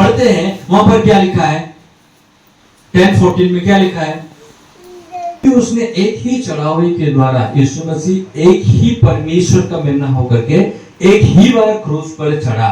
पढ़ते हैं वहां पर क्या लिखा है, 10:14 में क्या लिखा है कि उसने एक ही चढ़ावे के द्वारा, यीशु मसीह एक ही परमेश्वर का मेमना होकर के एक ही बार क्रूस पर चढ़ा।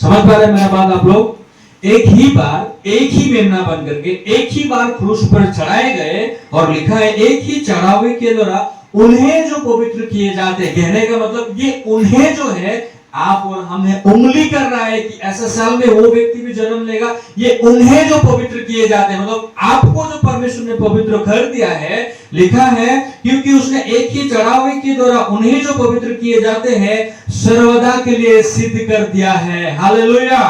समझ पा रहे हैं मेरा बात आप लोग? एक ही बार एक ही मेमना बन करके एक ही बार क्रूस पर चढ़ाए गए, और लिखा है एक ही चढ़ावे के द्वारा उन्हें जो पवित्र किए जाते हैं। कहने का मतलब ये उन्हें जो है आप और हमें उंगली कर रहा है कि ऐसा साल में वो व्यक्ति भी जन्म लेगा, ये उन्हें जो पवित्र किए जाते हैं, मतलब आपको जो परमेश्वर ने पवित्र कर दिया है। लिखा है क्योंकि उसने एक ही चढ़ावे के द्वारा उन्हें जो पवित्र किए जाते हैं सर्वदा के लिए सिद्ध कर दिया है। हालेलुया।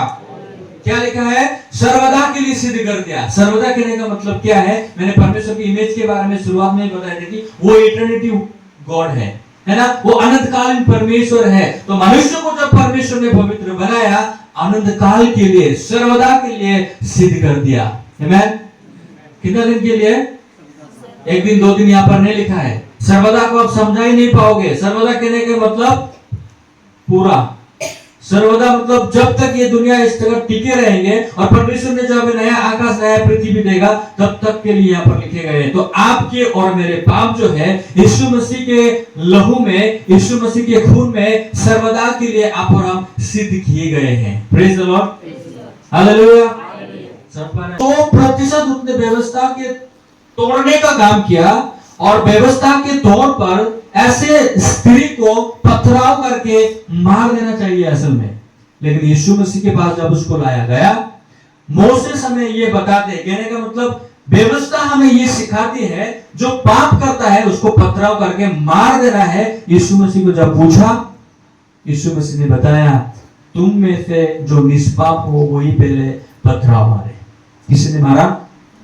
क्या लिखा है? सर्वदा के लिए सिद्ध कर दिया। सर्वदा कहने का मतलब क्या है? मैंने परमेश्वर की इमेज के बारे में शुरुआत में बताया था कि वो इटर्निटी गॉड है ना, वो अनंतकालीन परमेश्वर है। तो मनुष्य को जब परमेश्वर ने पवित्र बनाया, अनंत काल के लिए, सर्वदा के लिए सिद्ध कर दिया। आमीन। कितना दिन के लिए? एक दिन 2 दिन यहाँ पर नहीं लिखा है। सर्वदा को आप समझा ही नहीं पाओगे। सर्वदा कहने का मतलब पूरा। सर्वदा मतलब जब तक ये दुनिया इस जगह टिके रहेंगे और परमेश्वर ने जब नया आकाश नया पृथ्वी देगा तब तक के लिए यहाँ पर लिखे गए हैं। तो आपके और मेरे पाप जो है यीशु मसीह के लहू में, यीशु मसीह के खून में सर्वदा के लिए आप और हम सिद्ध किए गए हैं। Praise the Lord, hallelujah. 100% उसने व्यवस्था के तोड़ने का काम किया, और व्यवस्था के तौर पर ऐसे स्त्री को पथराव करके मार देना चाहिए असल में। लेकिन यीशु मसीह के पास जब उसको लाया गया, मोसेस हमें ये बताते, कहने का मतलब व्यवस्था हमें ये सिखाती है जो पाप करता है उसको पथराव करके मार देना है। यीशु मसीह को जब पूछा, यीशु मसीह ने बताया तुम में से जो निष्पाप हो वही पहले पथराव मारे। किसी ने मारा?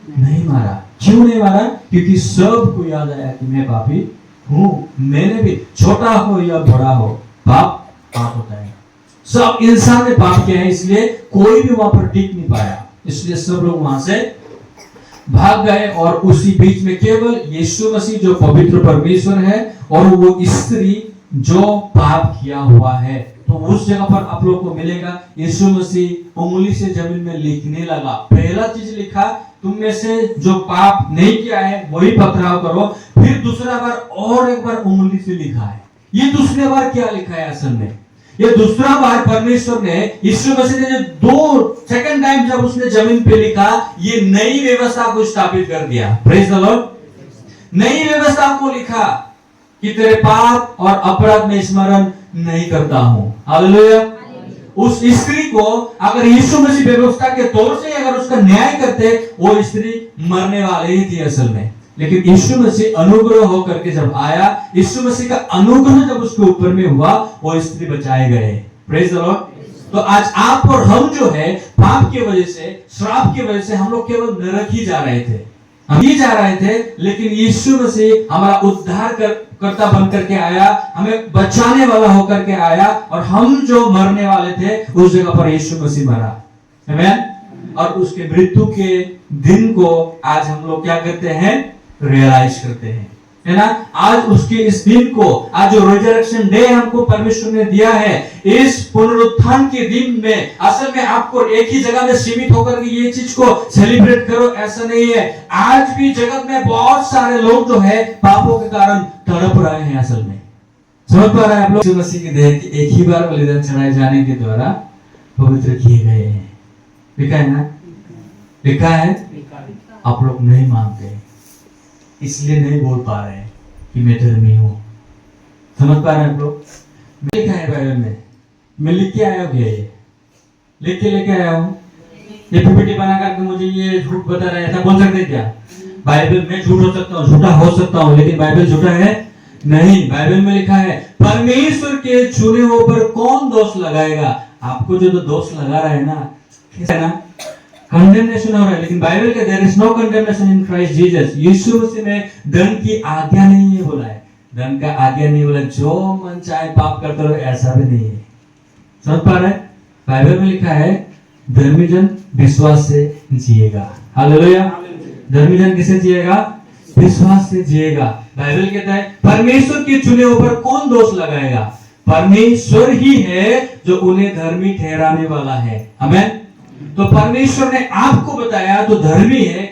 नहीं मारा। क्यों नहीं मारा? क्योंकि सबको याद आया कि मैं पापी हूं। मैंने भी, छोटा हो या बड़ा हो, पाप पाप होता है। सब इंसान ने पाप किया है, इसलिए कोई भी वहां पर टिक नहीं पाया। इसलिए सब लोग वहां से भाग गए, और उसी बीच में केवल यीशु मसीह जो पवित्र परमेश्वर है और वो स्त्री जो पाप किया हुआ है। तो उस जगह पर आप लोग को मिलेगा यीशु मसीह उंगली से जमीन में लिखने लगा। पहला चीज लिखा, तुम में से जो पाप नहीं किया है वही पथराव करो। फिर दूसरा बार और एक बार उंगली से लिखा है। ये दूसरे बार क्या लिखा है असल में? ये दूसरा बार परमेश्वर ने, यीशु मसीह ने जो सेकंड टाइम जब उसने जमीन पे लिखा, ये नई व्यवस्था को स्थापित कर दिया। Praise the Lord. नई व्यवस्था को लिखा कि तेरे पाप और अपराध में स्मरण नहीं करता हूं। हालेलुया। उस स्त्री को अगर यीशु मसीह व्यवस्था के तौर से अगर उसका न्याय करते, वो स्त्री मरने वाली ही थी असल में। लेकिन यीशु मसीह अनुग्रह होकर के जब आया, यीशु मसीह का अनुग्रह जब उसके ऊपर में हुआ, वो स्त्री बचाए गए। Praise the Lord. तो आज आप और हम जो है पाप की वजह से, श्राप की वजह से हम लोग केवल नरक ही जा रहे थे, हम ही जा रहे थे। लेकिन यीशु मसीह हमारा उद्धार करता बन करके आया, हमें बचाने वाला होकर के आया, और हम जो मरने वाले थे उस जगह पर यीशु मसीह मरा। आमीन। और उसके मृत्यु के दिन को आज हम लोग क्या करते हैं? रियलाइज करते हैं, है ना। आज उसके इस दिन को, आज जो रिजरेक्शन डे हमको परमेश्वर ने दिया है, इस पुनरुत्थान के दिन में असल में आपको एक ही जगह में सीमित होकर के ये चीज को सेलिब्रेट करो ऐसा नहीं है। आज भी जगत में बहुत सारे लोग जो है पापों के कारण तड़प रहे हैं असल में। समझ पा रहे हैं आप लोग? यीशु मसीह की देह की एक ही बार बलिदान चढ़ाए जाने के द्वारा पवित्र किए गए हैं। लिखा है ना, लिखा है। आप लोग नहीं मानते, इसलिए नहीं बोल पा रहे हैं कि मैं धर्मी हूं। समझ पा रहे हैं आप लोग? लिखा है बाइबल में, मैं लिख के आया हूं, लेके आया हूं। ये पीपीटी बना करके मुझे ये झूठ बता रहा है, ऐसा बोल सकते क्या? बाइबल में झूठ हो सकता हूं, झूठा हो सकता हूं, लेकिन बाइबल झूठा है नहीं। बाइबल में लिखा है परमेश्वर के चुने हुए पर कौन दोष लगाएगा। आपको जो दोष लगा रहा है ना, है ना, कंडेमनेशन हो रहा है। लेकिन बाइबल के there is no condemnation in Christ Jesus. यीशु मसीह में दंड की आज्ञा नहीं है बोला है, दंड का आज्ञा नहीं बोला। जो मन चाहे पाप करते रहो, ऐसा भी नहीं है। समझ पा रहे हैं? बाइबल में लिखा है धर्मी जन विश्वास से जिएगा। हालेलुया। धर्मी जन किसे जिएगा? विश्वास से जिएगा। बाइबल कहता है परमेश्वर के चुने ऊपर कौन दोष लगाएगा? परमेश्वर ही है जो उन्हें धर्मी ठहराने वाला है। आमीन। तो परमेश्वर ने आपको बताया तो धर्मी है